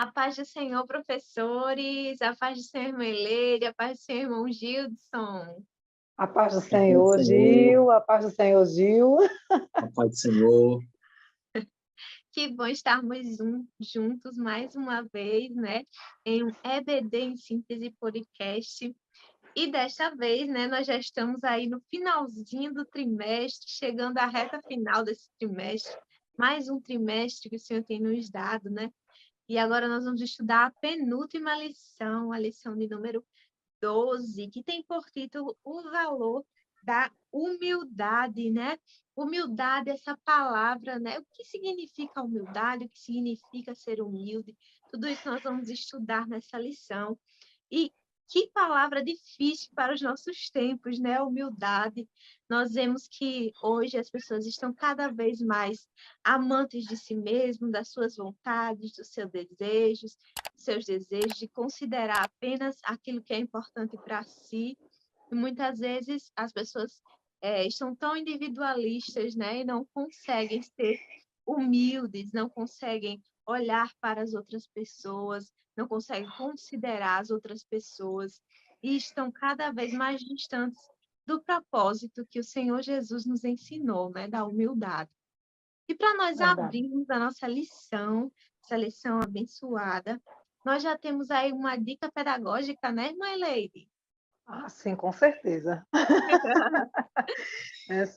A paz do Senhor, professores, a paz do Senhor, irmã Eleire, a paz do Senhor, irmão Gildson. A paz do A paz do Senhor, Senhor, Gil, a paz do Senhor, Gil. a paz do Senhor. Que bom estarmos juntos mais uma vez, né? Em um EBD em Síntese Podcast. E desta vez, né, nós já estamos aí no finalzinho do trimestre, chegando à reta final desse trimestre. Mais um trimestre que o Senhor tem nos dado, né? E agora nós vamos estudar a penúltima lição, a lição de número 12, que tem por título o valor da humildade, né? Humildade, essa palavra, né? O que significa humildade, o que significa ser humilde, tudo isso nós vamos estudar nessa lição. E que palavra difícil para os nossos tempos, né? Humildade. Nós vemos que hoje as pessoas estão cada vez mais amantes de si mesmo, das suas vontades, seus desejos, de considerar apenas aquilo que é importante para si. E muitas vezes as pessoas estão tão individualistas, né? E não conseguem ser humildes, não conseguem olhar para as outras pessoas, não conseguem considerar as outras pessoas e estão cada vez mais distantes do propósito que o Senhor Jesus nos ensinou, né? Da humildade. E para nós Verdade. abrirmos a nossa lição, essa lição abençoada, nós já temos aí uma dica pedagógica, né, irmã Leide? Ah, sim, com certeza.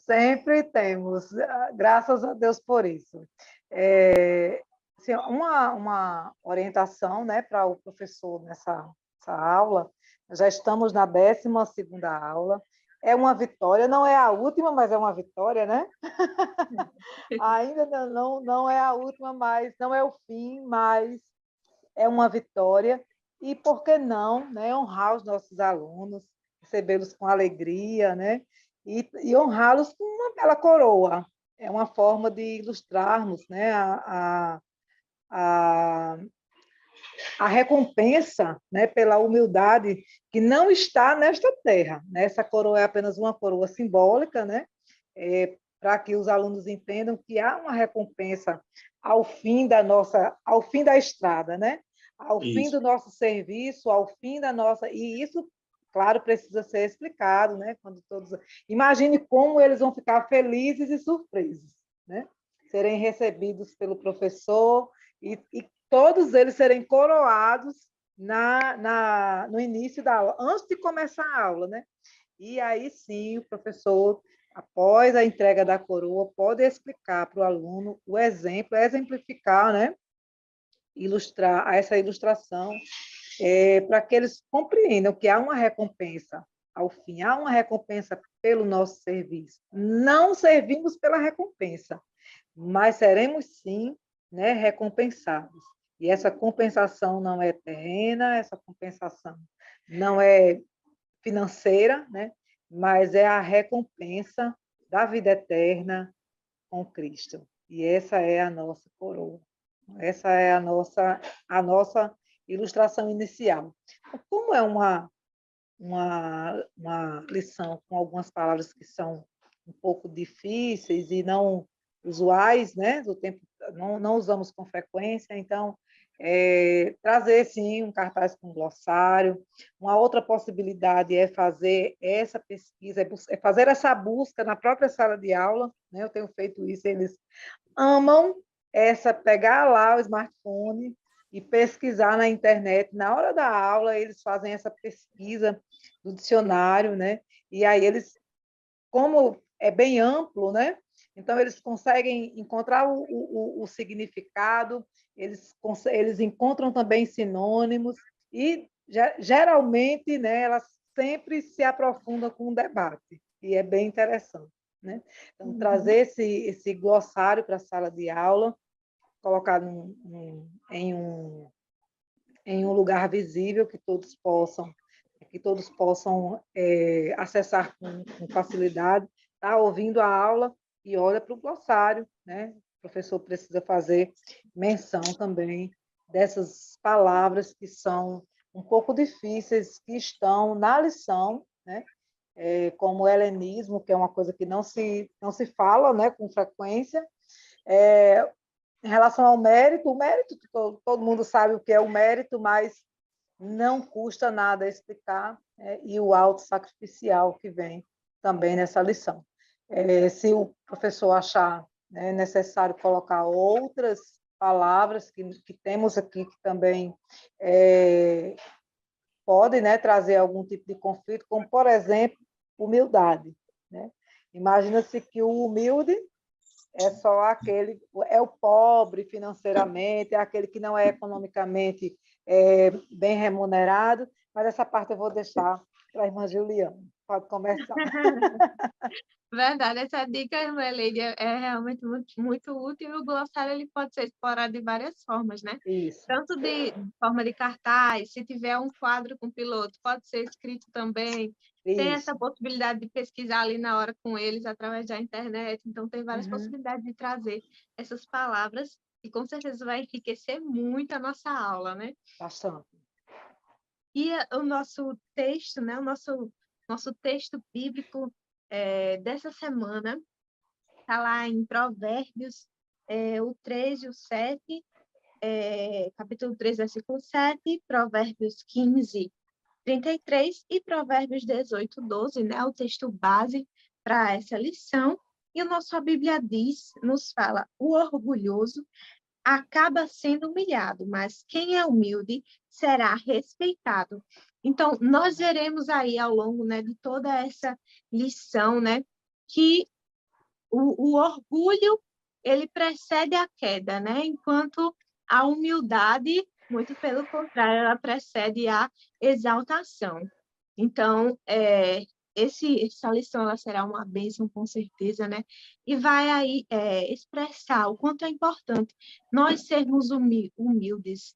Sempre temos, graças a Deus por isso. Assim, uma orientação, né, para o professor nessa aula, já estamos na 12ª aula, é uma vitória, não é a última, mas é uma vitória, né? Ainda não é a última, mas não é o fim, mas é uma vitória. E por que não, né, honrar os nossos alunos, recebê-los com alegria, né, e honrá-los com uma bela coroa. É uma forma de ilustrarmos, né, a, a recompensa, né, pela humildade que não está nesta terra. Né? Essa coroa é apenas uma coroa simbólica, né, para que os alunos entendam que há uma recompensa ao fim da estrada, né? Ao fim Isso. do nosso serviço, ao fim da nossa. E isso, claro, precisa ser explicado, né? Quando todos. Imagine como eles vão ficar felizes e surpresos, né? Serem recebidos pelo professor e todos eles serem coroados no início da aula, antes de começar a aula, né? E aí sim o professor, após a entrega da coroa, pode explicar para o aluno o exemplo, exemplificar, né? Ilustrar essa ilustração, para que eles compreendam que há uma recompensa ao fim, há uma recompensa pelo nosso serviço. Não servimos pela recompensa, mas seremos sim, né, recompensados. E essa compensação não é terrena, essa compensação não é financeira, né, mas é a recompensa da vida eterna com Cristo. E essa é a nossa coroa. Essa é a nossa ilustração inicial. Como é uma lição com algumas palavras que são um pouco difíceis e não usuais, né? Do tempo não usamos com frequência, então trazer sim um cartaz com glossário. Uma outra possibilidade é fazer essa pesquisa, é fazer essa busca na própria sala de aula, né? Eu tenho feito isso, eles amam pegar lá o smartphone e pesquisar na internet. Na hora da aula, eles fazem essa pesquisa do dicionário, né? E aí eles, como é bem amplo, né? Então eles conseguem encontrar o significado, eles encontram também sinônimos e geralmente, né, elas sempre se aprofundam com o debate e é bem interessante, né? Então Uhum. trazer esse glossário para a sala de aula, colocar em um lugar visível que todos possam acessar com facilidade, tá ouvindo a aula e olha para o glossário, né? O professor precisa fazer menção também dessas palavras que são um pouco difíceis, que estão na lição, né? Como o helenismo, que é uma coisa que não se fala, né, com frequência, Em relação ao mérito, o mérito, todo mundo sabe o que é o mérito, mas não custa nada explicar, né? E o auto-sacrificial que vem também nessa lição. Se o professor achar, né, necessário colocar outras palavras que temos aqui que também podem, né, trazer algum tipo de conflito, como, por exemplo, humildade. Né? Imagina-se que o humilde é só aquele, é o pobre financeiramente, é aquele que não é economicamente bem remunerado, mas essa parte eu vou deixar para a irmã Juliana. Pode começar. Verdade, essa dica, irmã Leide, é realmente muito útil e o glossário ele pode ser explorado de várias formas, né? Isso. Tanto de forma de cartaz, se tiver um quadro com piloto, pode ser escrito também. Tem essa Isso. possibilidade de pesquisar ali na hora com eles através da internet, então tem várias Uhum. possibilidades de trazer essas palavras e com certeza vai enriquecer muito a nossa aula, né? Bastante. E o nosso texto, né? O nosso texto bíblico dessa semana está lá em Provérbios, o 3 e o 7, capítulo 3, versículo 7, Provérbios 15, 33 e Provérbios 18, 12, né? O texto base para essa lição. E a nossa Bíblia nos fala, o orgulhoso acaba sendo humilhado, mas quem é humilde será respeitado. Então, nós veremos aí ao longo, né, de toda essa lição, né, que o orgulho ele precede a queda, né, enquanto a humildade, muito pelo contrário, ela precede a exaltação. Então, essa lição ela será uma bênção, com certeza, né? E vai aí expressar o quanto é importante nós sermos humildes.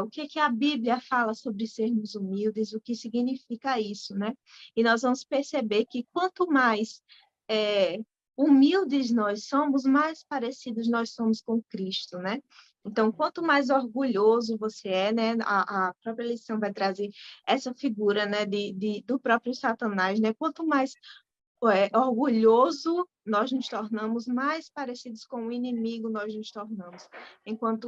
O que a Bíblia fala sobre sermos humildes, o que significa isso, né? E nós vamos perceber que quanto mais é, humildes nós somos, mais parecidos nós somos com Cristo, né? Então, quanto mais orgulhoso você é, né? A própria lição vai trazer essa figura, né, do próprio Satanás, né? Quanto mais orgulhoso nós nos tornamos, mais parecidos com o inimigo nós nos tornamos. Enquanto,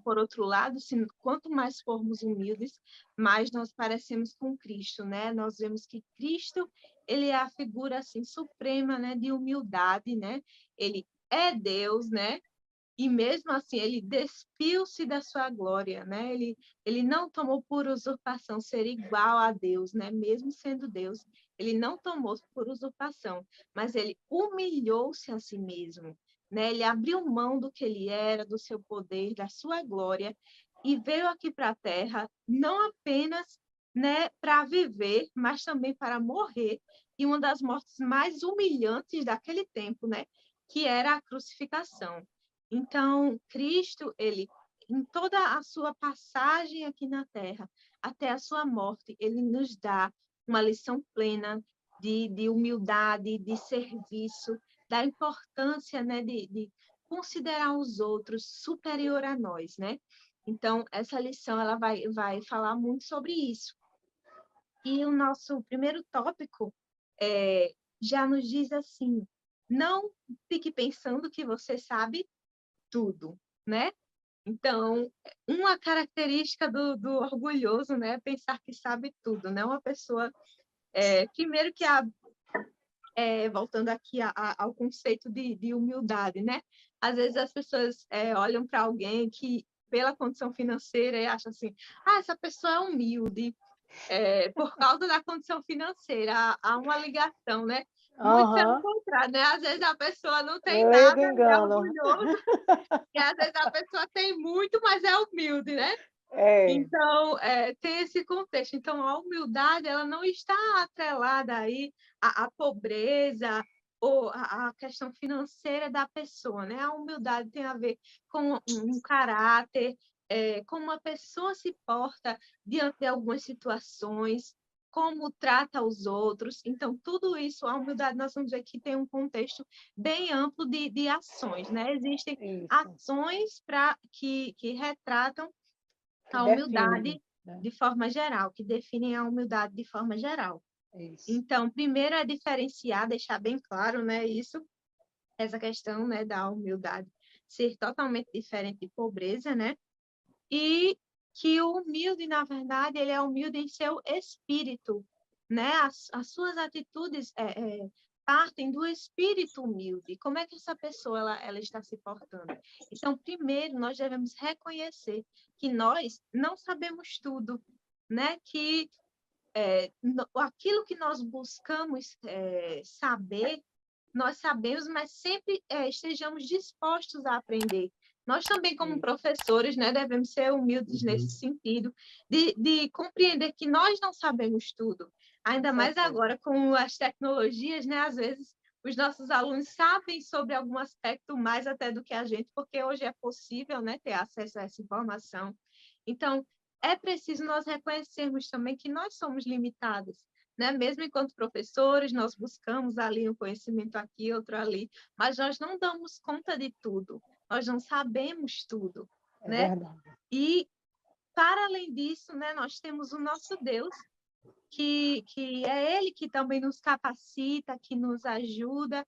por outro lado, quanto mais formos humildes, mais nós parecemos com Cristo, né? Nós vemos que Cristo, ele é a figura assim suprema, né, de humildade, né? Ele é Deus, né? E mesmo assim, ele despiu-se da sua glória, né? Ele não tomou por usurpação ser igual a Deus, né? Mesmo sendo Deus, ele não tomou por usurpação, mas ele humilhou-se a si mesmo, né? Ele abriu mão do que ele era, do seu poder, da sua glória, e veio aqui para a Terra, não apenas, né, para viver, mas também para morrer, e uma das mortes mais humilhantes daquele tempo, né? Que era a crucificação. Então, Cristo, ele, em toda a sua passagem aqui na Terra, até a sua morte, ele nos dá uma lição plena de humildade, de serviço, da importância, né, de considerar os outros superior a nós, né? Então, essa lição ela vai falar muito sobre isso. E o nosso primeiro tópico já nos diz assim: não fique pensando que você sabe tudo, né? Então, uma característica do orgulhoso, né, é pensar que sabe tudo, né? Uma pessoa, primeiro que voltando aqui ao conceito de humildade, né? Às vezes as pessoas olham para alguém que, pela condição financeira, e acham assim, essa pessoa é humilde, por causa da condição financeira, há uma ligação, né? Muito pelo Uhum. contrário, né? Às vezes a pessoa não tem Lei do nada, é engano. orgulhoso, e às vezes a pessoa tem muito, mas é humilde, né? É, Então, tem esse contexto. Então, a humildade, ela não está atrelada aí à pobreza ou à questão financeira da pessoa, né? A humildade tem a ver com um caráter, como uma pessoa se porta diante de algumas situações, como trata os outros. Então, tudo isso, a humildade, nós vamos ver que tem um contexto bem amplo de ações, né? Existem isso. ações que retratam Que a define, humildade né? de forma geral, que definem a humildade de forma geral. Isso. Então, primeiro é diferenciar, deixar bem claro, né, essa questão, né, da humildade. ser totalmente diferente de pobreza, né? E que o humilde, na verdade, ele é humilde em seu espírito, né? As suas atitudes partem do espírito humilde. Como é que essa pessoa ela está se portando? Então, primeiro, nós devemos reconhecer que nós não sabemos tudo, né? Que aquilo que nós buscamos saber, nós sabemos, mas sempre estejamos dispostos a aprender. Nós também, como professores, né, devemos ser humildes nesse sentido, de compreender que nós não sabemos tudo. Ainda mais agora com as tecnologias, né, às vezes os nossos alunos sabem sobre algum aspecto mais até do que a gente, porque hoje é possível, né, ter acesso a essa informação. Então, é preciso nós reconhecermos também que nós somos limitados, né? Mesmo enquanto professores, nós buscamos ali um conhecimento aqui, outro ali, mas nós não damos conta de tudo, nós não sabemos tudo, né? Verdade. E, para além disso, né, nós temos o nosso Deus, que é Ele que também nos capacita, que nos ajuda,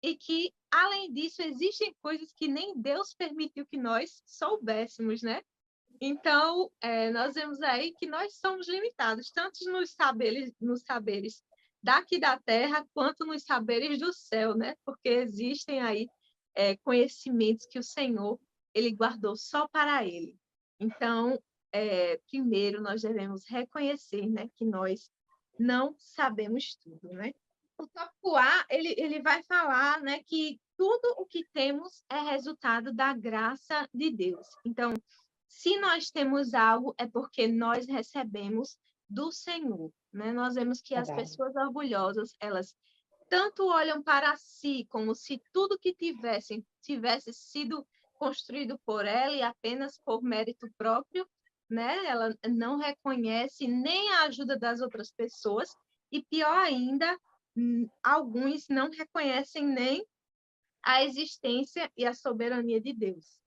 e que, além disso, existem coisas que nem Deus permitiu que nós soubéssemos, né? Então, nós vemos aí que nós somos limitados, tanto nos saberes daqui da terra, quanto nos saberes do céu, né? Porque existem aí conhecimentos que o Senhor, ele guardou só para ele. Então, primeiro, nós devemos reconhecer, né, que nós não sabemos tudo, né? O tópico A, ele vai falar, né, que tudo o que temos é resultado da graça de Deus. Então, se nós temos algo, é porque nós recebemos do Senhor, né? Nós vemos que as Verdade. pessoas orgulhosas, elas tanto olham para si como se tudo que tivesse sido construído por ela e apenas por mérito próprio, né? Ela não reconhece nem a ajuda das outras pessoas e, pior ainda, alguns não reconhecem nem a existência e a soberania de Deus,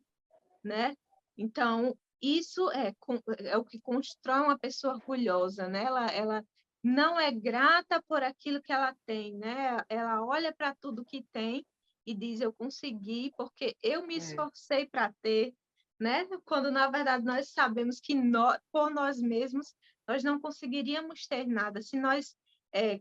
né? Então, isso é o que constrói uma pessoa orgulhosa, né? Ela não é grata por aquilo que ela tem, né? Ela olha para tudo que tem e diz, eu consegui porque eu me esforcei para ter, né? Quando, na verdade, nós sabemos que por nós mesmos, nós não conseguiríamos ter nada. Se nós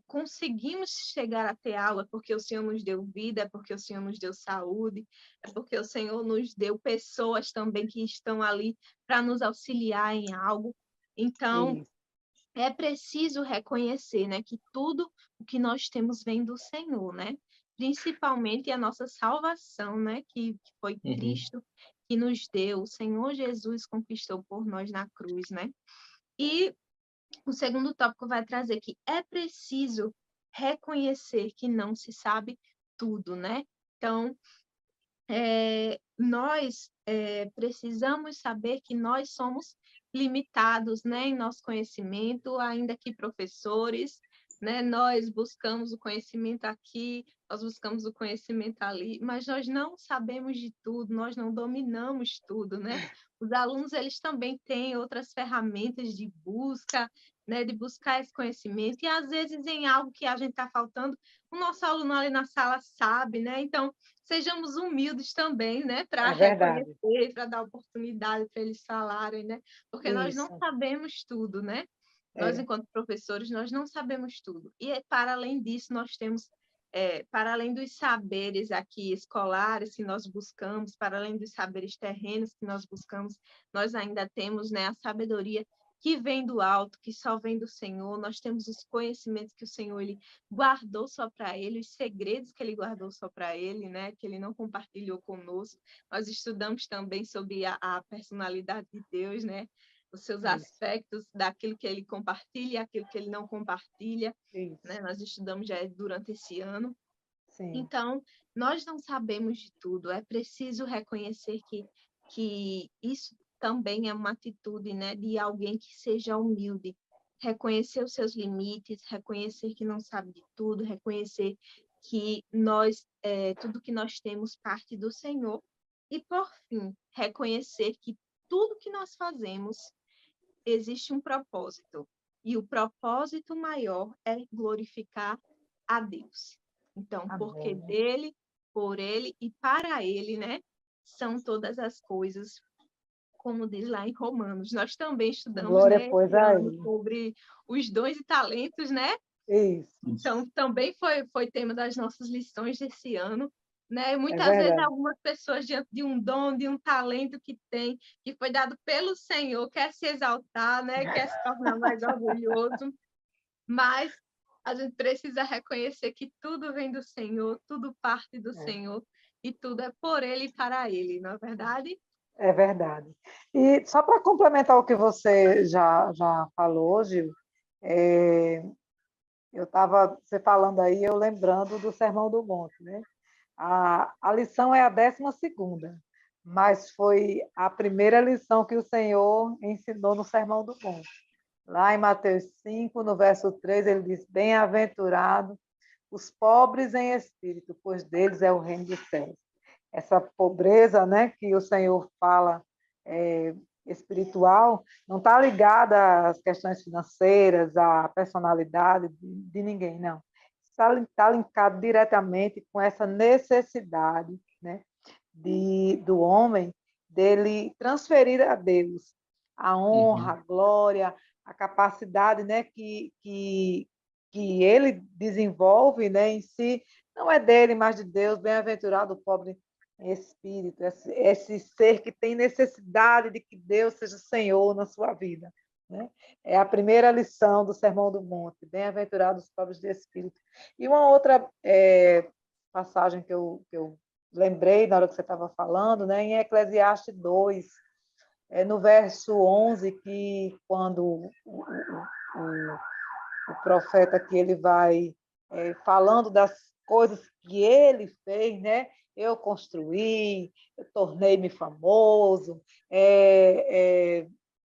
conseguimos chegar a ter algo, é porque o Senhor nos deu vida, é porque o Senhor nos deu saúde, é porque o Senhor nos deu pessoas também que estão ali para nos auxiliar em algo. Então, é preciso reconhecer, né, que tudo o que nós temos vem do Senhor, né? Principalmente a nossa salvação, né, que foi Cristo que nos deu, o Senhor Jesus conquistou por nós na cruz, né? E o segundo tópico vai trazer que é preciso reconhecer que não se sabe tudo, né? Então, nós precisamos saber que nós somos limitados, né, em nosso conhecimento, ainda que professores, né, nós buscamos o conhecimento aqui, nós buscamos o conhecimento ali, mas nós não sabemos de tudo, nós não dominamos tudo, né? Os alunos, eles também têm outras ferramentas de busca, né, de buscar esse conhecimento, e às vezes em algo que a gente está faltando, o nosso aluno ali na sala sabe, né? Então, sejamos humildes também, né, para É verdade. reconhecer, para dar oportunidade para eles falarem, né? Porque nós não Isso. sabemos tudo, né? Nós, É. enquanto professores, nós não sabemos tudo. E, para além disso, nós temos, para além dos saberes aqui escolares que nós buscamos, para além dos saberes terrenos que nós buscamos, nós ainda temos, né, a sabedoria que vem do alto, que só vem do Senhor. Nós temos os conhecimentos que o Senhor ele guardou só para ele, os segredos que ele guardou só para ele, né? Que ele não compartilhou conosco. Nós estudamos também sobre a personalidade de Deus, né? Os seus aspectos daquilo que ele compartilha e aquilo que ele não compartilha, né? Nós estudamos já durante esse ano. Sim. Então, nós não sabemos de tudo. É preciso reconhecer que isso também é uma atitude, né, de alguém que seja humilde. Reconhecer os seus limites, reconhecer que não sabe de tudo, reconhecer que tudo que nós temos parte do Senhor. E, por fim, reconhecer que tudo que nós fazemos existe um propósito. E o propósito maior é glorificar a Deus. Então, porque Amém. dele, por ele e para ele, né? são todas as coisas, como diz lá em Romanos. Nós também estudamos, Glória, né, pois, esse a ano ele. sobre os dons e talentos, né? Isso, Então, também foi tema das nossas lições desse ano, né? E é muitas vezes verdade. algumas pessoas, diante de um dom, de um talento que tem, que foi dado pelo Senhor, quer se exaltar, né? Quer se tornar mais orgulhoso, mas a gente precisa reconhecer que tudo vem do Senhor, tudo parte do É, Senhor, e tudo é por Ele e para Ele, não é verdade? é verdade. E só para complementar o que você já falou, Gil, é, eu estava, você falando aí, eu lembrando do Sermão do Monte, né? A lição é a 12ª, mas foi a primeira lição que o Senhor ensinou no Sermão do Monte. Lá em Mateus 5, no verso 3, ele diz: Bem-aventurados os pobres em espírito, pois deles é o reino dos céus. Essa pobreza, né, que o Senhor fala, é, espiritual, não está ligada às questões financeiras, à personalidade de ninguém, não. Está linkado diretamente com essa necessidade, né, do homem dele transferir a Deus a honra, a Uhum. glória, a capacidade, né, que ele desenvolve, né, em si, não é dele, mas de Deus. Bem-aventurado o pobre em espírito, esse ser que tem necessidade de que Deus seja Senhor na sua vida, né? É a primeira lição do Sermão do Monte, bem-aventurados os pobres de espírito. E uma outra passagem que eu lembrei na hora que você estava falando, né, em Eclesiastes 2, no verso 11, que quando o profeta que ele vai falando das coisas que ele fez, né? Eu construí, eu tornei-me famoso,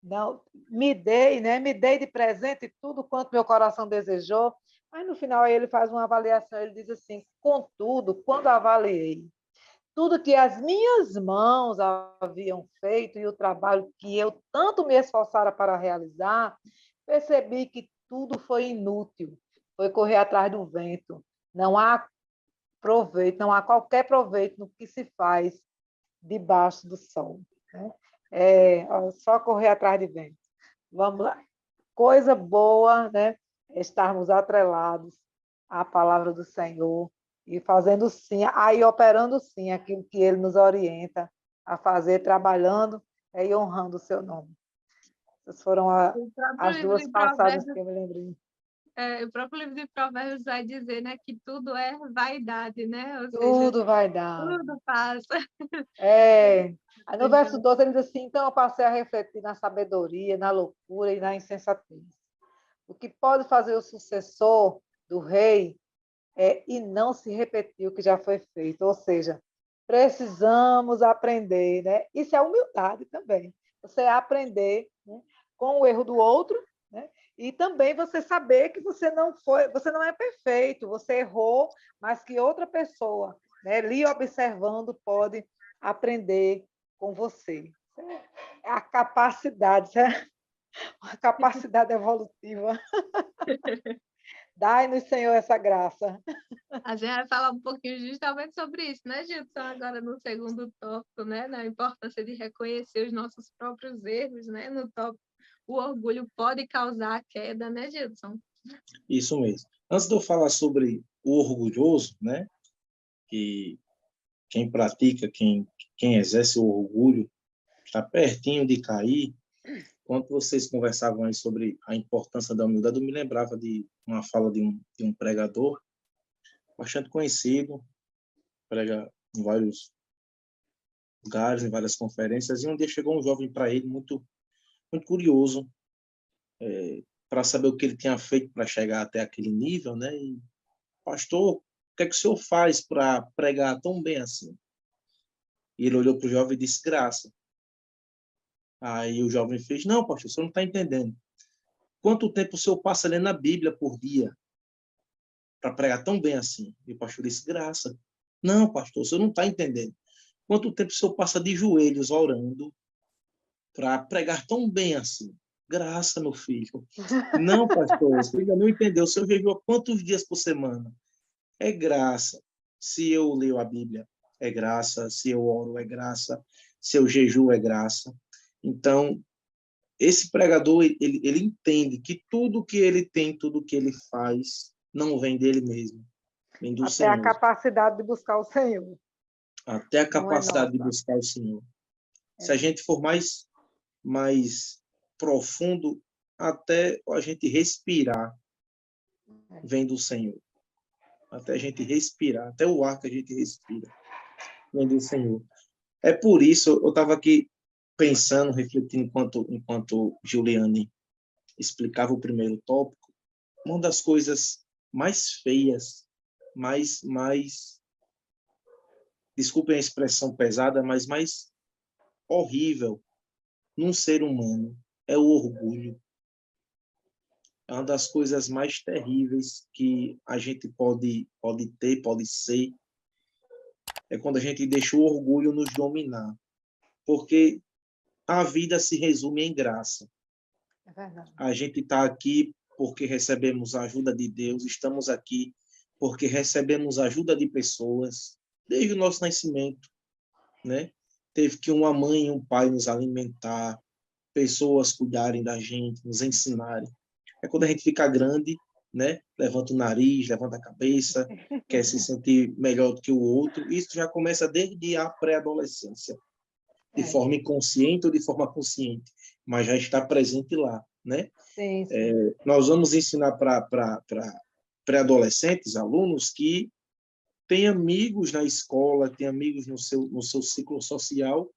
não, me dei, né? Me dei de presente tudo quanto meu coração desejou. Mas no final ele faz uma avaliação, ele diz assim: contudo, quando avaliei tudo que as minhas mãos haviam feito e o trabalho que eu tanto me esforçara para realizar, percebi que tudo foi inútil, foi correr atrás do vento. Não há proveito, não há qualquer proveito no que se faz debaixo do sol, né? Só correr atrás de vento. Vamos lá. Coisa boa, né? Estarmos atrelados à palavra do Senhor e fazendo sim, aí operando sim aquilo que ele nos orienta a fazer, trabalhando e honrando o seu nome. Essas foram O próprio as livro duas de passagens que Provérbios, eu me lembrei. o próprio livro de Provérbios vai dizer, né, que tudo é vaidade, né? Ou seja, Tudo vai dar. tudo passa. Aí no verso Então, 12 ele diz assim: então eu passei a refletir na sabedoria, na loucura e na insensatez. O que pode fazer o sucessor do rei e não se repetir o que já foi feito. Ou seja, precisamos aprender, né? Isso é humildade também. Você aprender, né, com o erro do outro, né? E também você saber que você não é perfeito, você errou, mas que outra pessoa, né, lhe observando pode aprender com você. É a capacidade, né? A capacidade evolutiva. Dai-nos, Senhor, essa graça. a gente vai falar um pouquinho justamente sobre isso, né, Gilson? Agora no segundo tópico, né, na importância de reconhecer os nossos próprios erros, né? No tópico, o orgulho pode causar a queda, né, Gilson? Isso mesmo. Antes de eu falar sobre o orgulhoso, né, que quem pratica, quem exerce o orgulho, está pertinho de cair. Quando vocês conversavam aí sobre a importância da humildade, eu me lembrava de uma fala de um pregador bastante conhecido, prega em vários lugares, em várias conferências, e um dia chegou um jovem para ele muito curioso, para saber o que ele tinha feito para chegar até aquele nível, né? E, pastor, o que é que o senhor faz para pregar tão bem assim? E ele olhou para o jovem e disse: graça. Aí o jovem fez: não, pastor, o senhor não está entendendo. Quanto tempo o senhor passa lendo a Bíblia por dia para pregar tão bem assim? E o pastor disse: graça. Não, pastor, o senhor não está entendendo. Quanto tempo o senhor passa de joelhos orando para pregar tão bem assim? Graça, meu filho. Não, pastor, você ainda não entendeu. O senhor jejua quantos dias por semana? É graça. Se eu leio a Bíblia, é graça, se eu oro é graça, se eu jejuo é graça. Então, esse pregador, ele entende que tudo que ele tem, tudo que ele faz, não vem dele mesmo, vem do Até a Senhor. capacidade de buscar o Senhor. Até a Não é capacidade de nossa. buscar o Senhor. Se a gente for mais profundo, até a gente respirar vem do Senhor. Até a gente respirar, até o ar que a gente respira vem do Senhor. É por isso, eu estava aqui pensando, refletindo enquanto Juliane explicava o primeiro tópico, uma das coisas mais feias, mais desculpem a expressão pesada, mas mais horrível num ser humano é o orgulho. É uma das coisas mais terríveis que a gente pode ter, pode ser, é quando a gente deixa o orgulho nos dominar. Porque a vida se resume em graça. É verdade. A gente está aqui porque recebemos a ajuda de Deus, estamos aqui porque recebemos a ajuda de pessoas, desde o nosso nascimento, né? Teve que uma mãe e um pai nos alimentar, pessoas cuidarem da gente, nos ensinarem. É quando a gente fica grande, né? Levanta o nariz, levanta a cabeça, quer se sentir melhor do que o outro. Isso já começa desde a pré-adolescência, de forma inconsciente ou de forma consciente, mas já está presente lá, né? Sim, sim. Nós vamos ensinar para pré-adolescentes, alunos, que tem amigos na escola, tem amigos no seu ciclo social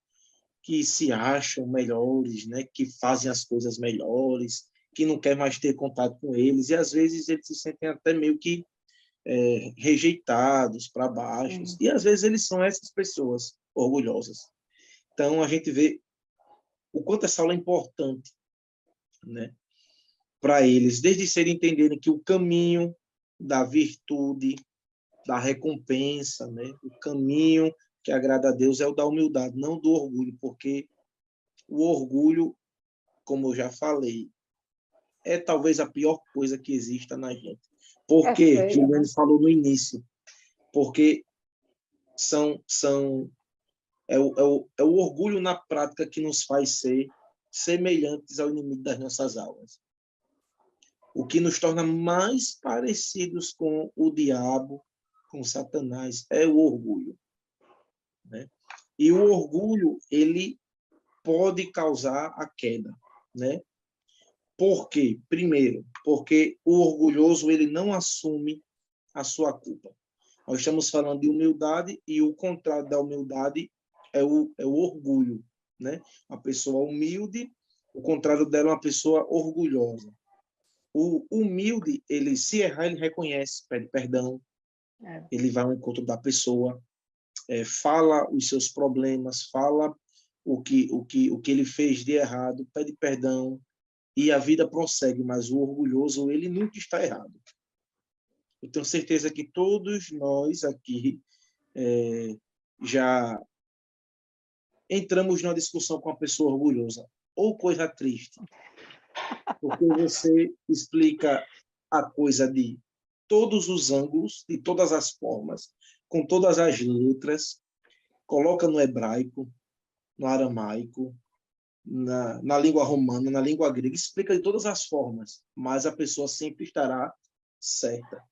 que se acham melhores, né? Que fazem as coisas melhores, que não quer mais ter contato com eles, e às vezes eles se sentem até meio que rejeitados, para baixo, e às vezes eles são essas pessoas orgulhosas. Então a gente vê o quanto essa aula é importante, né? Para eles, desde ser entenderem que o caminho da virtude, da recompensa, né? O caminho que agrada a Deus é o da humildade, não do orgulho, porque o orgulho, como eu já falei, é talvez a pior coisa que exista na gente. Por É quê? feio, né? Juliane falou no início. Porque é o orgulho na prática que nos faz ser semelhantes ao inimigo das nossas almas. O que nos torna mais parecidos com o diabo, com Satanás, é o orgulho, né? E o orgulho, ele pode causar a queda, né? Por quê? Primeiro, porque o orgulhoso, ele não assume a sua culpa. Nós estamos falando de humildade e o contrário da humildade é o orgulho, né? Uma pessoa humilde, o contrário dela é uma pessoa orgulhosa. O humilde, ele se errar, ele reconhece, pede perdão, ele vai ao encontro da pessoa, fala os seus problemas, fala o que ele fez de errado, pede perdão e a vida prossegue, mas o orgulhoso, ele nunca está errado. Eu tenho certeza que todos nós aqui já entramos numa discussão com uma pessoa orgulhosa, ou coisa triste, porque você explica a coisa de todos os ângulos, de todas as formas, com todas as letras, coloca no hebraico, no aramaico, na língua romana, na língua grega, explica de todas as formas, mas a pessoa sempre estará certa.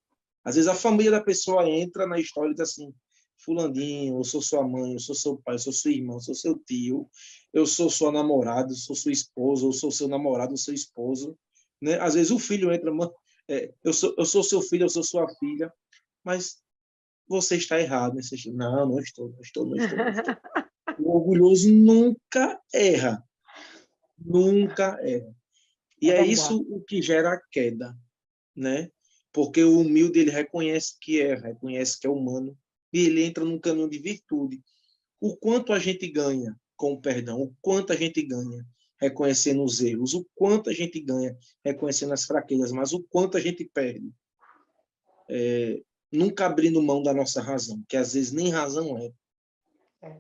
Às vezes a família da pessoa entra na história e diz assim: Fulandinho, eu sou sua mãe, eu sou seu pai, eu sou sua irmã, eu sou seu tio, eu sou sua namorada, eu sou sua esposa, eu sou seu namorado, eu sou seu esposo. Né? Às vezes o filho entra, eu sou seu filho, eu sou sua filha, mas você está errado. Né? Não, não estou, não estou, não estou, não estou. O orgulhoso nunca erra. Nunca erra. E é isso o que gera a queda, né? Porque o humilde, ele reconhece que erra, reconhece que é humano, e ele entra num caminho de virtude. O quanto a gente ganha com o perdão, o quanto a gente ganha reconhecendo os erros, o quanto a gente ganha reconhecendo as fraquezas, mas o quanto a gente perde nunca abrindo mão da nossa razão, que às vezes nem razão é.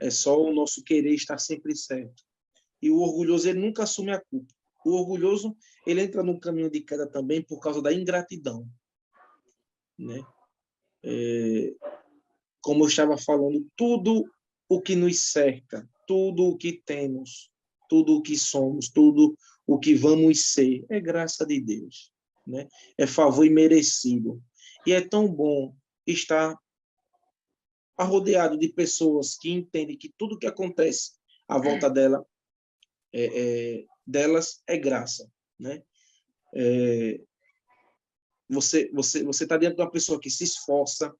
É só o nosso querer estar sempre certo. E o orgulhoso, ele nunca assume a culpa. O orgulhoso, ele entra num caminho de queda também por causa da ingratidão, né? como eu estava falando, tudo o que nos cerca, tudo o que temos, tudo o que somos, tudo o que vamos ser, é graça de Deus, né? É favor imerecido. E é tão bom estar rodeado de pessoas que entendem que tudo que acontece à volta delas é graça, né? Você está diante de uma pessoa que se esforça,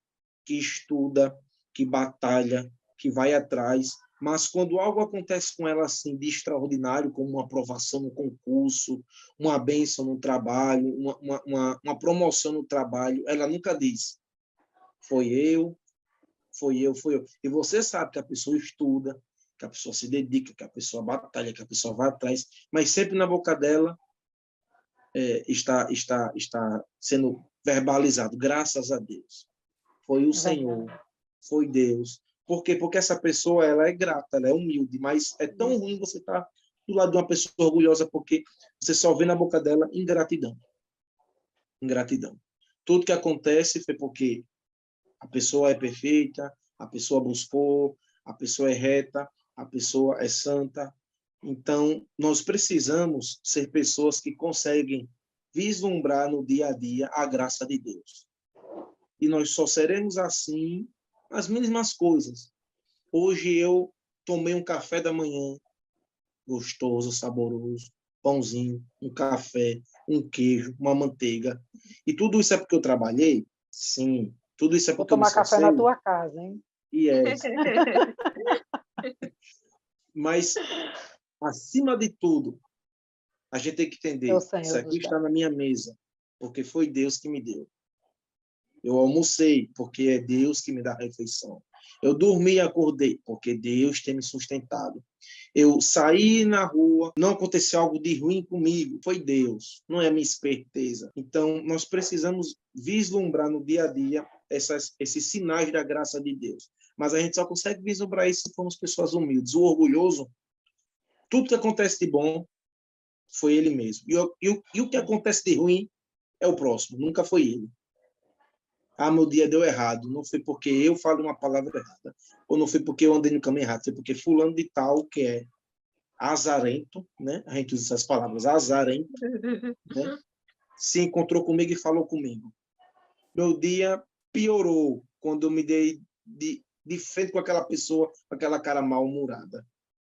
que estuda, que batalha, que vai atrás, mas quando algo acontece com ela assim de extraordinário, como uma aprovação no concurso, uma bênção no trabalho, uma promoção no trabalho, ela nunca diz, foi eu, foi eu, foi eu. E você sabe que a pessoa estuda, que a pessoa se dedica, que a pessoa batalha, que a pessoa vai atrás, mas sempre na boca dela está sendo verbalizado, graças a Deus. Foi o Senhor, foi Deus. Por quê? Porque essa pessoa ela é grata, ela é humilde, mas é tão ruim você estar do lado de uma pessoa orgulhosa, porque você só vê na boca dela ingratidão. Ingratidão. Tudo que acontece foi porque a pessoa é perfeita, a pessoa buscou, a pessoa é reta, a pessoa é santa. Então, nós precisamos ser pessoas que conseguem vislumbrar no dia a dia a graça de Deus. E nós só seremos assim nas mínimas coisas. Hoje eu tomei um café da manhã gostoso, saboroso, pãozinho, um café, um queijo, uma manteiga. E tudo isso é porque eu trabalhei? Sim. Tudo isso é Vou porque eu me tomar café esforcei? na tua casa, hein? Yes. Mas, acima de tudo, a gente tem que É o entender, isso Senhor aqui dos está dons. na minha mesa, porque foi Deus que me deu. Eu almocei, porque é Deus que me dá a refeição. Eu dormi e acordei, porque Deus tem me sustentado. Eu saí na rua, não aconteceu algo de ruim comigo, foi Deus, não é a minha esperteza. Então, nós precisamos vislumbrar no dia a dia esses sinais da graça de Deus. Mas a gente só consegue vislumbrar isso se formos pessoas humildes. O orgulhoso, tudo que acontece de bom, foi ele mesmo. E o que acontece de ruim é o próximo, nunca foi ele. Ah, meu dia deu errado. Não foi porque eu falo uma palavra errada. Ou não foi porque eu andei no caminho errado. Foi porque fulano de tal, que é azarento, né? A gente usa essas palavras, azarento, né? Se encontrou comigo e falou comigo. Meu dia piorou quando eu me dei de frente com aquela pessoa, com aquela cara mal-humorada,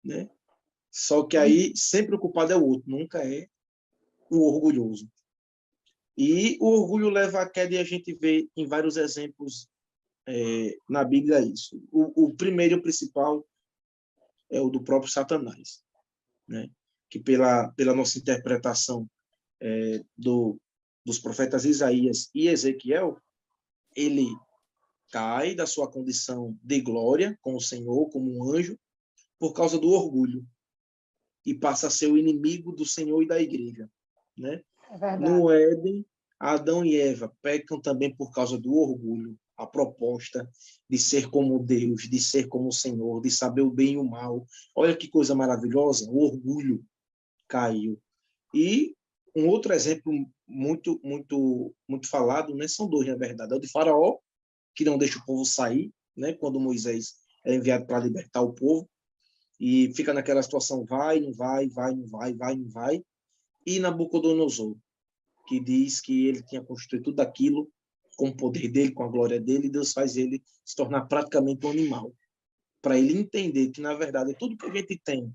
né? Só que aí sempre o culpado é o outro, nunca é o orgulhoso. E o orgulho leva à queda e a gente vê em vários exemplos na Bíblia isso. O primeiro e o principal é o do próprio Satanás, né? Que pela nossa interpretação dos profetas Isaías e Ezequiel, ele cai da sua condição de glória com o Senhor, como um anjo, por causa do orgulho, e passa a ser o inimigo do Senhor e da igreja, né? É verdade. No Éden, Adão e Eva pecam também por causa do orgulho, a proposta de ser como Deus, de ser como o Senhor, de saber o bem e o mal. Olha que coisa maravilhosa, o orgulho caiu. E um outro exemplo muito falado, né, são dois, na verdade, é o de Faraó, que não deixa o povo sair, né, quando Moisés é enviado para libertar o povo, e fica naquela situação, vai, não vai, vai, não vai, vai, não vai, e Nabucodonosor, que diz que ele tinha construído tudo aquilo com o poder dele, com a glória dele, e Deus faz ele se tornar praticamente um animal, para ele entender que, na verdade, tudo que a gente tem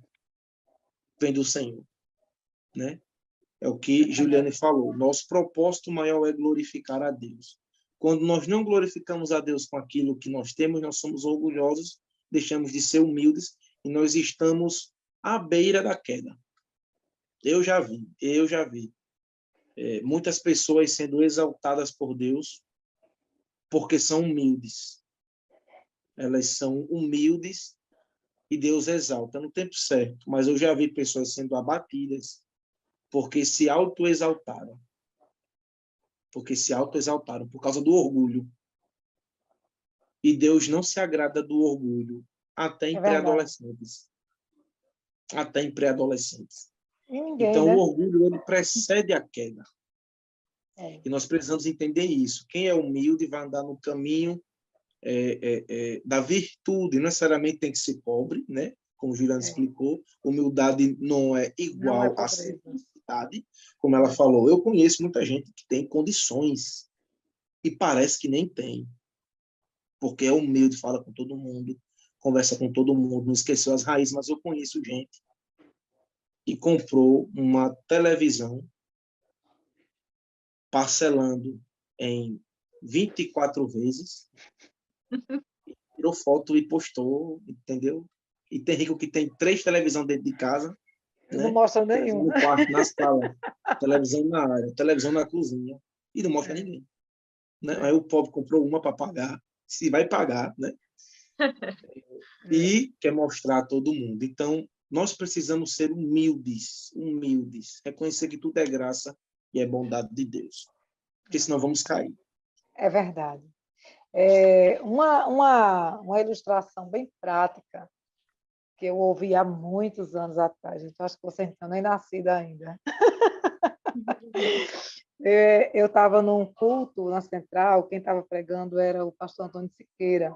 vem do Senhor, né? É o que Juliane falou. Nosso propósito maior é glorificar a Deus. Quando nós não glorificamos a Deus com aquilo que nós temos, nós somos orgulhosos, deixamos de ser humildes e nós estamos à beira da queda. Eu já vi muitas pessoas sendo exaltadas por Deus porque são humildes. Elas são humildes e Deus exalta no tempo certo. Mas eu já vi pessoas sendo abatidas porque se autoexaltaram. Porque se autoexaltaram por causa do orgulho. E Deus não se agrada do orgulho até em pré-adolescentes. Até em pré-adolescentes. Então, né? o orgulho, ele precede a queda. E nós precisamos entender isso. Quem é humilde vai andar no caminho da virtude, não necessariamente tem que ser pobre, né? Como o Juliana explicou, humildade não é Não é igual a pobreza. simplicidade, como ela falou. Eu conheço muita gente que tem condições e parece que nem tem, porque é humilde, fala com todo mundo, conversa com todo mundo, não esqueceu as raízes, mas eu conheço gente que comprou uma televisão parcelando em 24 vezes, tirou foto e postou, entendeu? E tem rico que tem 3 televisões dentro de casa, Eu não né? mostro Televisão nenhum. no quarto, na sala, televisão na área, televisão na cozinha, e não mostra a ninguém. Né? Aí o pobre comprou uma para pagar, se vai pagar, né? E quer mostrar a todo mundo. Então, nós precisamos ser humildes, humildes, reconhecer que tudo é graça e é bondade de Deus, porque senão vamos cair. É verdade. Uma ilustração bem prática que eu ouvi há muitos anos atrás, gente, acho que você não tinha nem nascido ainda. Eu estava num culto na Central, quem estava pregando era o pastor Antônio Siqueira,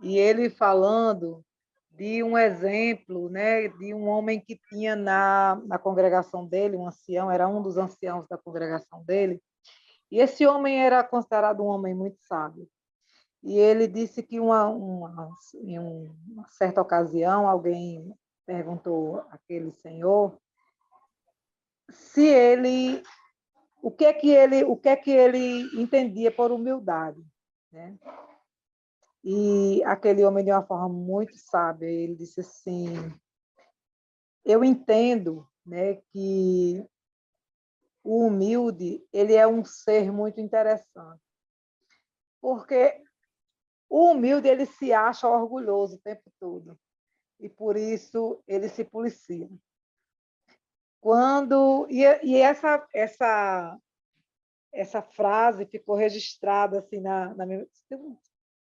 e ele falando de um exemplo, né, de um homem que tinha na congregação dele, um ancião, era um dos anciãos da congregação dele, e esse homem era considerado um homem muito sábio. E ele disse que em uma certa ocasião alguém perguntou àquele senhor se ele o que é que ele entendia por humildade, né? E aquele homem de uma forma muito sábia, ele disse assim: eu entendo, né, que o humilde, ele é um ser muito interessante, porque o humilde ele se acha orgulhoso o tempo todo e por isso ele se policia. E essa frase ficou registrada assim na minha,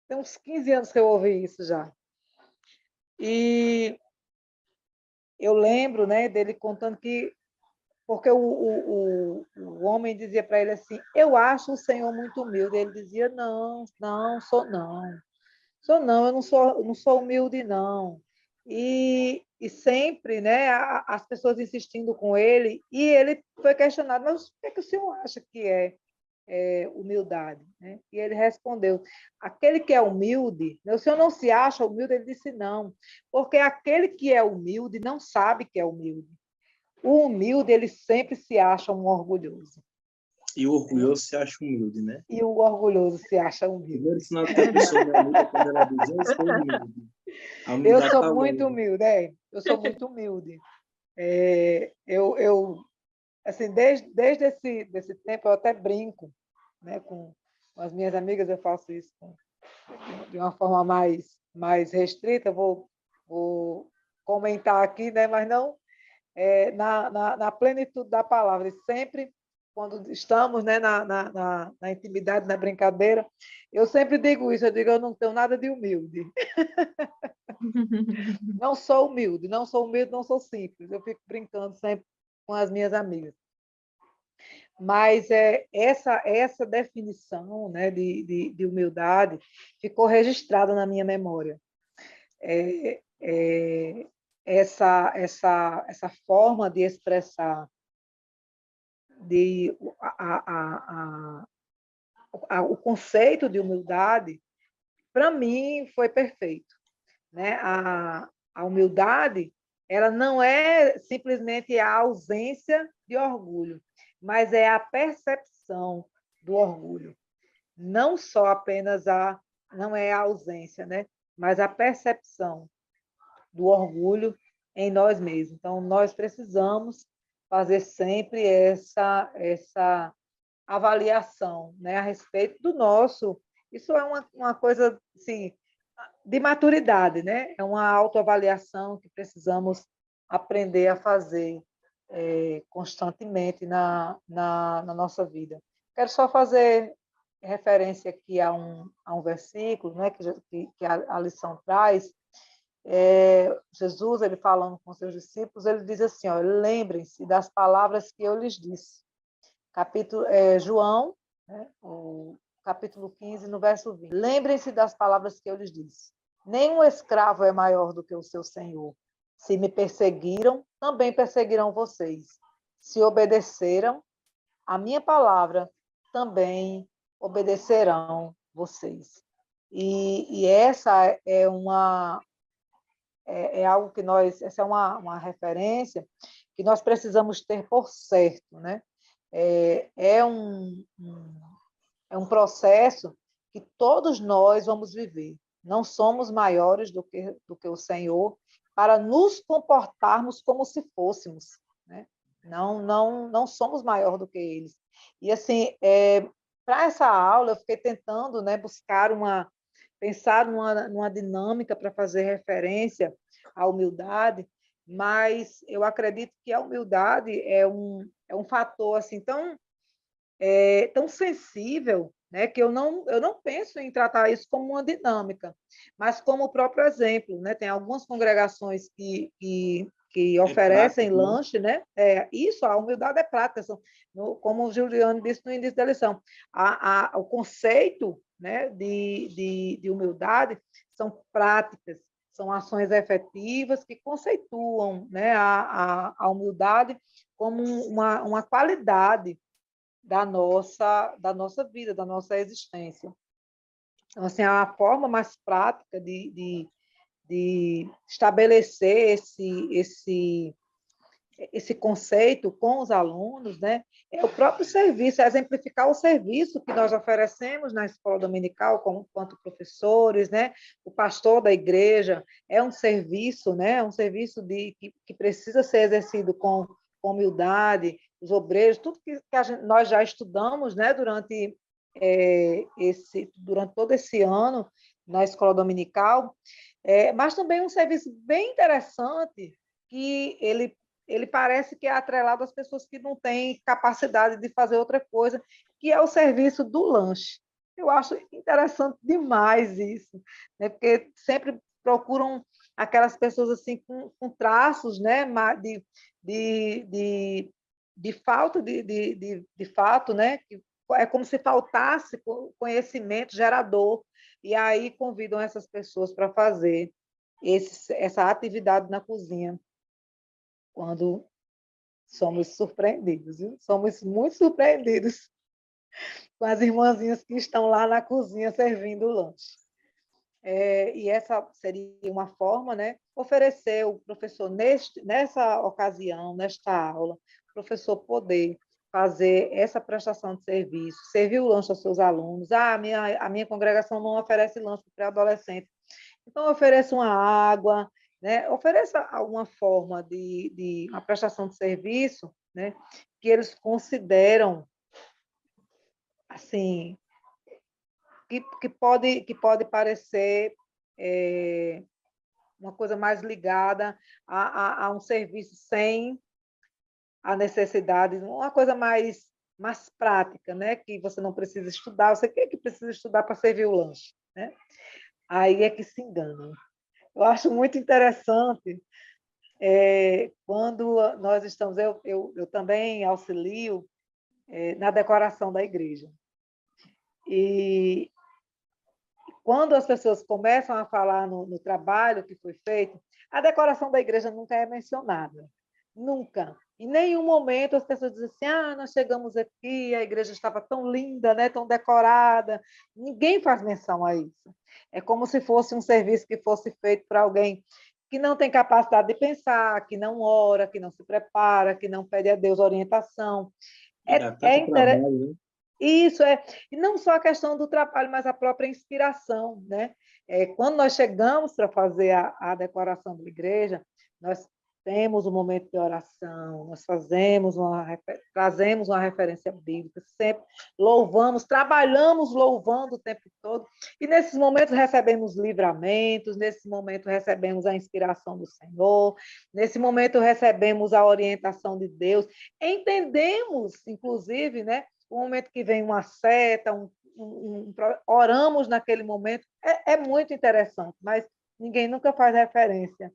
tem uns 15 anos que eu ouvi isso já. E eu lembro, né, dele contando que porque o homem dizia para ele assim: eu acho o Senhor muito humilde. Ele dizia: não, não, sou não, eu não sou humilde, não. E sempre, né, as pessoas insistindo com ele, e ele foi questionado: mas o que o senhor acha que é humildade? Né? E ele respondeu: aquele que é humilde, né, o senhor não se acha humilde? Ele disse: não, porque aquele que é humilde não sabe que é humilde. O humilde, ele sempre se acha um orgulhoso. E o orgulhoso se acha humilde, né? E o orgulhoso se acha humilde. Primeiro sinal que a pessoa não é humilde é quando ela diz: eu sou humilde. A Eu humildade sou está muito longe. humilde, eu sou muito humilde. Assim, desde desse tempo, eu até brinco, né, com as minhas amigas, eu faço isso de uma forma mais restrita, vou comentar aqui, né, mas não na plenitude da palavra. E sempre, quando estamos, né, na intimidade, na brincadeira, eu sempre digo isso, eu digo: eu não tenho nada de humilde. Não sou humilde, não sou humilde, não sou simples. Eu fico brincando sempre com as minhas amigas. Mas essa definição, né, de humildade ficou registrada na minha memória. Essa forma de expressar de, o conceito de humildade, para mim, foi perfeito. Né? A humildade, ela não é simplesmente a ausência de orgulho, mas é a percepção do orgulho. Não só apenas não é a ausência, né? Mas a percepção do orgulho em nós mesmos. Então, nós precisamos fazer sempre essa avaliação, né, a respeito do nosso. Isso é uma coisa assim, de maturidade, né? É uma autoavaliação que precisamos aprender a fazer constantemente na nossa vida. Quero só fazer referência aqui a um versículo, né, que a lição traz. Jesus, ele falando com seus discípulos, ele diz assim: ó, lembrem-se das palavras que eu lhes disse. João, né, o capítulo 15, no verso 20. Lembrem-se das palavras que eu lhes disse. Nenhum escravo é maior do que o seu senhor. Se me perseguiram, também perseguirão vocês. Se obedeceram a minha palavra, também obedecerão vocês. E essa é algo que essa é uma referência que nós precisamos ter por certo, né? É um processo que todos nós vamos viver. Não somos maiores do que o Senhor para nos comportarmos como se fôssemos, né? Não somos maior do que eles. E assim, para essa aula eu fiquei tentando, né, pensar numa dinâmica para fazer referência à humildade, mas eu acredito que a humildade é um fator assim tão sensível, né, que eu não penso em tratar isso como uma dinâmica, mas como o próprio exemplo, né? Tem algumas congregações que oferecem prático, né? lanche, né? A humildade é prática, como o Juliano disse no início da lição. O conceito, né, de humildade são práticas, são ações efetivas que conceituam, né, a humildade como uma qualidade da nossa vida, da nossa existência. Então, assim, a forma mais prática de estabelecer esse conceito com os alunos, né, é o próprio serviço, é exemplificar o serviço que nós oferecemos na escola dominical, quanto professores, né, o pastor da igreja, é um serviço, né, um serviço que precisa ser exercido com humildade, os obreiros, tudo que nós já estudamos, né, durante todo esse ano na escola dominical, mas também um serviço bem interessante que ele parece que é atrelado às pessoas que não têm capacidade de fazer outra coisa, que é o serviço do lanche. Eu acho interessante demais isso, né? Porque sempre procuram aquelas pessoas assim com traços, né, de falta de fato, né? É como se faltasse conhecimento gerador, e aí convidam essas pessoas para fazer essa atividade na cozinha, quando somos surpreendidos, viu? Somos muito surpreendidos com as irmãzinhas que estão lá na cozinha servindo o lanche. E essa seria uma forma, né? Oferecer o professor, nessa ocasião, nesta aula, o professor poder fazer essa prestação de serviço, servir o lanche aos seus alunos. A minha congregação não oferece lanche para pré-adolescente, então ofereça uma água, né? Ofereça alguma forma de uma prestação de serviço, né? Que eles consideram assim, que pode parecer uma coisa mais ligada a um serviço sem a necessidade, uma coisa mais prática, né? Que você não precisa estudar, você quer que precisa estudar para servir o lanche, né? Aí é que se enganam. Eu acho muito interessante quando nós estamos, eu também auxilio na decoração da igreja. E quando as pessoas começam a falar no trabalho que foi feito, a decoração da igreja nunca é mencionada. Nunca. Em nenhum momento as pessoas dizem assim, nós chegamos aqui, a igreja estava tão linda, né, tão decorada. Ninguém faz menção a isso. É como se fosse um serviço que fosse feito para alguém que não tem capacidade de pensar, que não ora, que não se prepara, que não pede a Deus orientação. E dá É tanto interessante. trabalho, né? Isso e não só a questão do trabalho, mas a própria inspiração, né? Quando nós chegamos para fazer a decoração da igreja, nós temos um momento de oração, nós trazemos uma referência bíblica, sempre louvamos, trabalhamos louvando o tempo todo, e nesses momentos recebemos livramentos, nesse momento recebemos a inspiração do Senhor, nesse momento recebemos a orientação de Deus, entendemos, inclusive, né? O momento que vem uma seta, oramos naquele momento, é muito interessante, mas ninguém nunca faz referência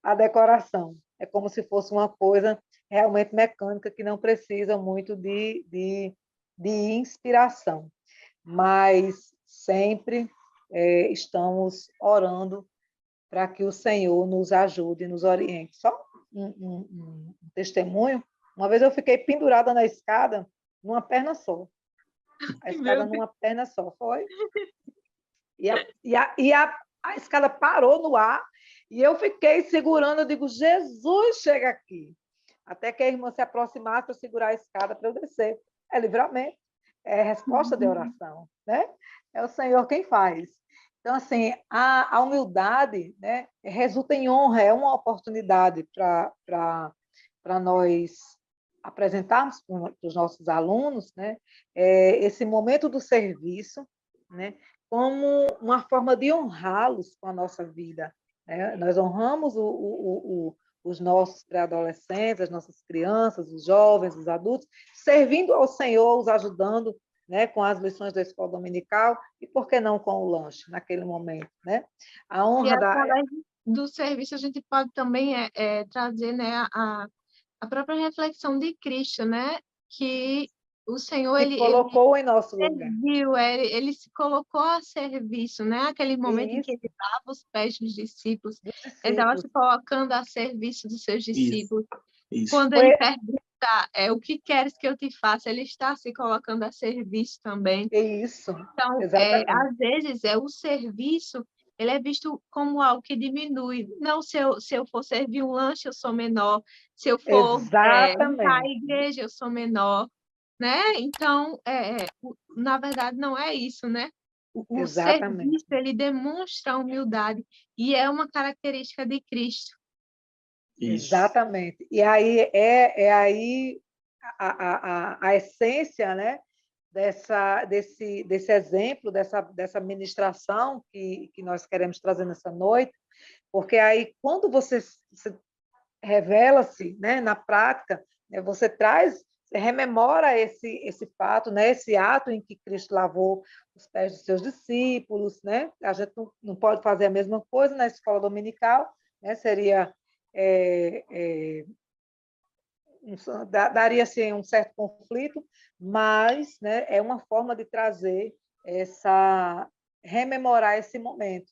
à decoração. É como se fosse uma coisa realmente mecânica, que não precisa muito de de inspiração, mas sempre estamos orando para que o Senhor nos ajude e nos oriente. Só um testemunho. Uma vez eu fiquei pendurada na escada, numa perna só. A escada numa perna só, foi? A escada parou no ar e eu fiquei segurando, eu digo, Jesus, chega aqui. Até que a irmã se aproximasse para segurar a escada para eu descer. É livramento, é resposta de oração, né? É o Senhor quem faz. Então, assim, a humildade, né, resulta em honra, é uma oportunidade para nós apresentarmos para os nossos alunos, né, esse momento do serviço, né, como uma forma de honrá-los com a nossa vida. Né? Nós honramos os nossos pré-adolescentes, as nossas crianças, os jovens, os adultos, servindo ao Senhor, os ajudando, né, com as lições da escola dominical e, por que não, com o lanche naquele momento. Né? A E honra através do serviço a gente pode também trazer, né, a própria reflexão de Cristo, né? Que o Senhor, se ele colocou em nosso lugar. serviu, ele se colocou a serviço, né? Aquele momento em que ele lava os pés dos discípulos, ele estava se colocando a serviço dos seus discípulos. Isso. Quando ele pergunta o que queres que eu te faça, ele está se colocando a serviço também. Isso, então, exatamente. Às vezes, o serviço ele é visto como algo que diminui. Não, se eu for servir um lanche, eu sou menor. Se eu for limpar a igreja, eu sou menor. Né? Então, na verdade, não é isso, né? O serviço, ele demonstra a humildade e é uma característica de Cristo. Isso. Exatamente. E aí aí a essência, né, desse exemplo, dessa ministração que nós queremos trazer nessa noite, porque aí, quando você revela-se, né, na prática, né, você rememora esse fato, né, esse ato em que Cristo lavou os pés dos seus discípulos, né? A gente não pode fazer a mesma coisa na escola dominical, né? Seria daria assim, um certo conflito, mas, né, é uma forma de trazer rememorar esse momento.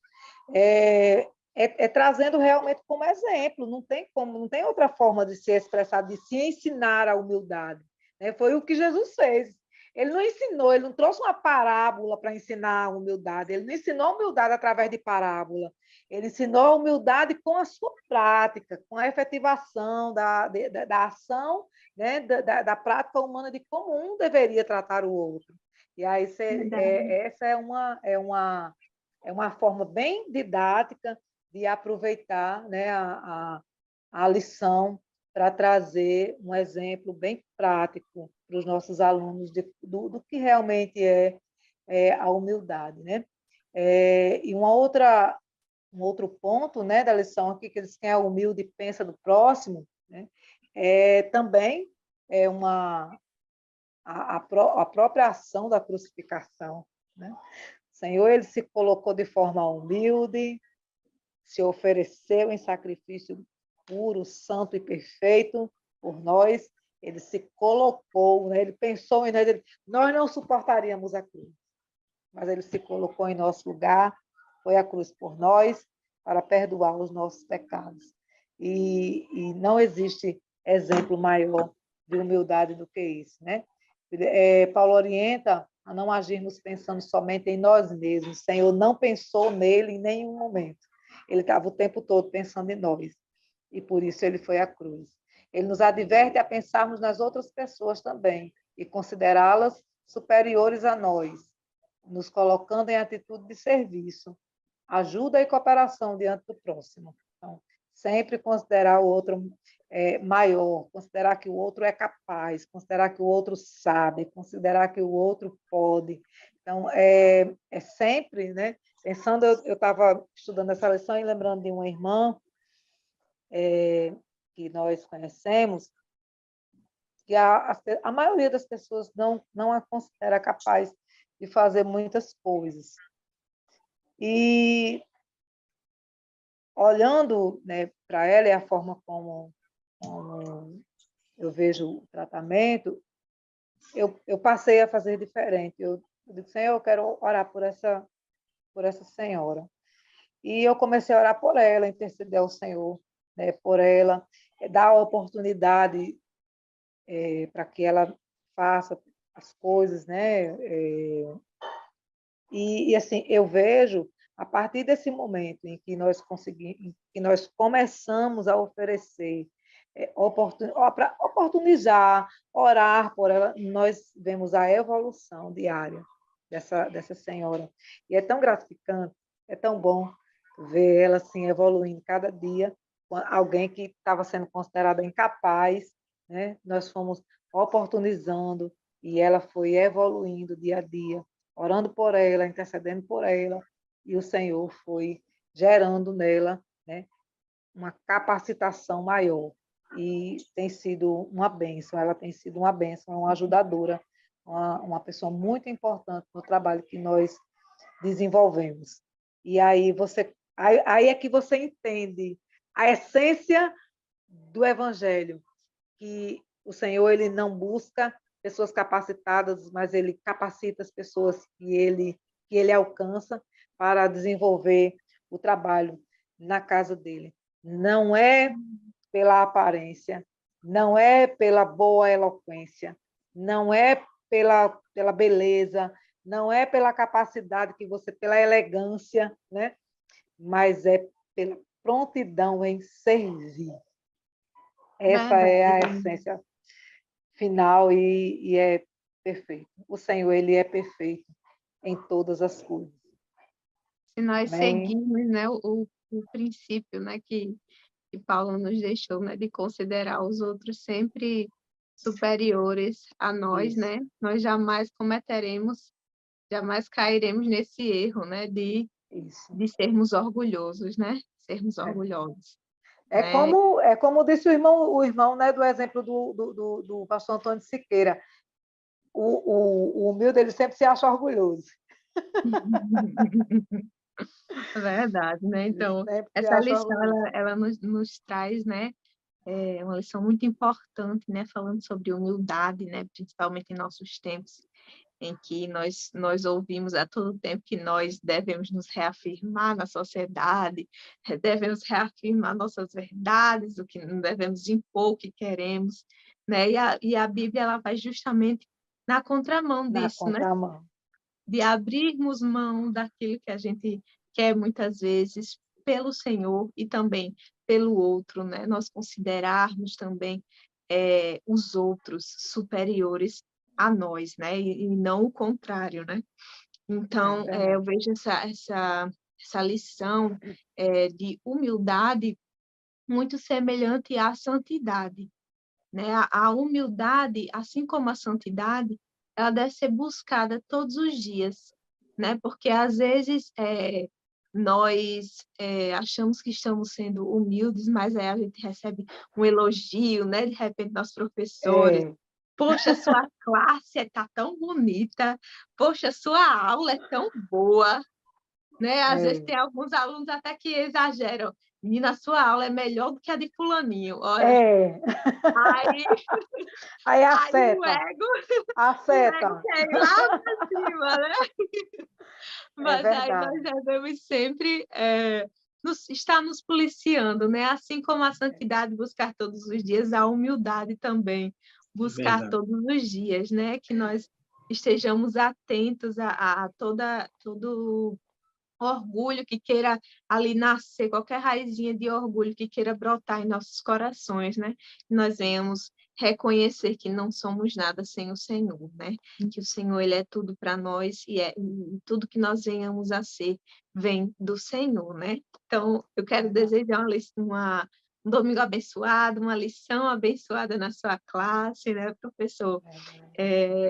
Trazendo realmente como exemplo, não tem outra forma de se expressar, de se ensinar a humildade. Né? Foi o que Jesus fez. Ele não ensinou, ele não trouxe uma parábola para ensinar a humildade, ele não ensinou a humildade através de parábola, ele ensinou a humildade com a sua prática, com a efetivação da ação, né? da prática humana de como um deveria tratar o outro. E aí essa é uma forma bem didática de aproveitar, né, a lição para trazer um exemplo bem prático para os nossos alunos do que realmente é a humildade. Né? E um outro ponto, né, da lição aqui, que eles quem é humilde e pensa no próximo, né, também é a própria ação da crucificação. Né? O Senhor, ele se colocou de forma humilde, se ofereceu em sacrifício puro, santo e perfeito por nós. Ele se colocou, né? Ele pensou em nós. Nós não suportaríamos a cruz, mas ele se colocou em nosso lugar, foi à cruz por nós, para perdoar os nossos pecados. E não existe exemplo maior de humildade do que isso. Né? Paulo orienta a não agirmos pensando somente em nós mesmos. O Senhor não pensou nele em nenhum momento. Ele estava o tempo todo pensando em nós. E por isso ele foi à cruz. Ele nos adverte a pensarmos nas outras pessoas também e considerá-las superiores a nós, nos colocando em atitude de serviço, ajuda e cooperação diante do próximo. Então, sempre considerar o outro maior, considerar que o outro é capaz, considerar que o outro sabe, considerar que o outro pode. Então, sempre, né? Pensando, eu estava estudando essa lição e lembrando de uma irmã que nós conhecemos, que a maioria das pessoas não a considera capaz de fazer muitas coisas. E olhando, né, para ela e a forma como eu vejo o tratamento, eu passei a fazer diferente. Eu disse, Senhor, eu quero orar por essa senhora. E eu comecei a orar por ela, interceder ao Senhor, né, por ela, dar a oportunidade para que ela faça as coisas, né? Assim, eu vejo, a partir desse momento em que nós conseguimos, em que nós começamos a oferecer, para oportunizar, orar por ela, nós vemos a evolução diária dessa senhora. E é tão gratificante, é tão bom ver ela assim, evoluindo cada dia. Alguém que estava sendo considerada incapaz, né? Nós fomos oportunizando e ela foi evoluindo dia a dia, orando por ela, intercedendo por ela, e o Senhor foi gerando nela, né, uma capacitação maior. E tem sido uma bênção, ela tem sido uma bênção, uma ajudadora, uma pessoa muito importante no trabalho que nós desenvolvemos. E aí é que você entende a essência do Evangelho, que o Senhor ele não busca pessoas capacitadas, mas ele capacita as pessoas que ele alcança para desenvolver o trabalho na casa dele. Não é pela aparência, não é pela boa eloquência, não é pela beleza, não é pela capacidade que você, pela elegância, né? Mas é pela prontidão em servir. Essa é a Verdade. essência final e é perfeito. O Senhor, ele é perfeito em todas as coisas. Se nós Amém? seguirmos, né, o princípio, né, que Paulo nos deixou, né, de considerar os outros sempre superiores a nós, Isso, né, nós jamais cairemos nesse erro, né, isso. de sermos orgulhosos, né, sermos orgulhosos, né, É como disse o irmão, né, do exemplo do pastor Antônio Siqueira. O humilde, ele sempre se acha orgulhoso. é verdade, né, Ele então, sempre se essa acha lição, orgulhoso. ela nos traz, né, uma lição muito importante, né, falando sobre humildade, né, principalmente em nossos tempos, em que nós ouvimos a todo tempo que nós devemos nos reafirmar na sociedade, devemos reafirmar nossas verdades, o que não devemos impor o que queremos, né? E a Bíblia ela vai justamente na contramão Na disso, né? contramão. De abrirmos mão daquilo que a gente quer muitas vezes pelo Senhor e também pelo outro, né? Nós considerarmos também os outros superiores a nós, né? E não o contrário, né? É Então, eu verdade. vejo essa lição de humildade muito semelhante à santidade, né? A humildade, assim como a santidade, ela deve ser buscada todos os dias, né? Porque às vezes nós achamos que estamos sendo humildes, mas aí a gente recebe um elogio, né? De repente, nossos professores, É, poxa, sua classe está tão bonita, poxa, sua aula é tão boa, né? Às vezes é, tem alguns alunos até que exageram. Menina, sua aula é melhor do que a de fulaninho. Olha, é. aí Aí Aí acerta, o ego acerta. quer ir lá para cima, né? É Mas aí nós verdade. devemos sempre estar nos policiando, né? Assim como a santidade buscar todos os dias, a humildade também É buscar verdade. todos os dias, né? Que nós estejamos atentos a todo orgulho que queira ali nascer, qualquer raizinha de orgulho que queira brotar em nossos corações, né? Nós venhamos reconhecer que não somos nada sem o Senhor, né? Que o Senhor ele é tudo para nós e tudo que nós venhamos a ser vem do Senhor, né? Então, eu quero desejar um domingo abençoado, uma lição abençoada na sua classe, né, professor?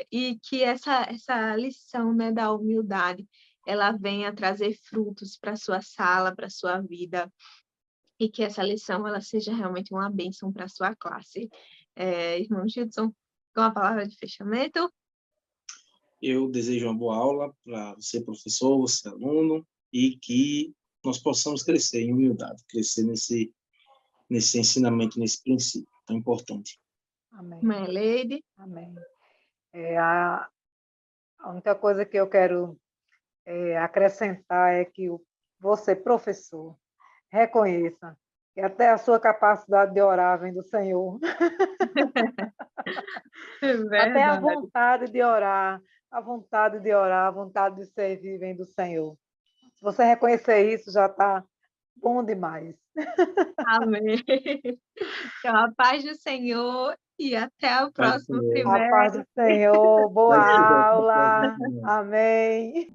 E que essa lição, né, da humildade ela venha trazer frutos para a sua sala, para a sua vida, e que essa lição ela seja realmente uma bênção para a sua classe. Irmão Gilson, com a palavra de fechamento. Eu desejo uma boa aula para você, professor, você, aluno, e que nós possamos crescer em humildade, crescer nesse ensinamento, nesse princípio tão importante. Amém. Mãe Leide. Amém. A única coisa que eu quero acrescentar é que você, professor, reconheça que até a sua capacidade de orar vem do Senhor. É Até a verdade. vontade de orar, a vontade de orar, a vontade de servir vem do Senhor. Se você reconhecer isso, já está bom demais. Amém. Então, a paz do Senhor e até o Pai do próximo Senhor. A paz trimestre. do Senhor, boa Vai se ver com a aula. paz do Senhor. Amém.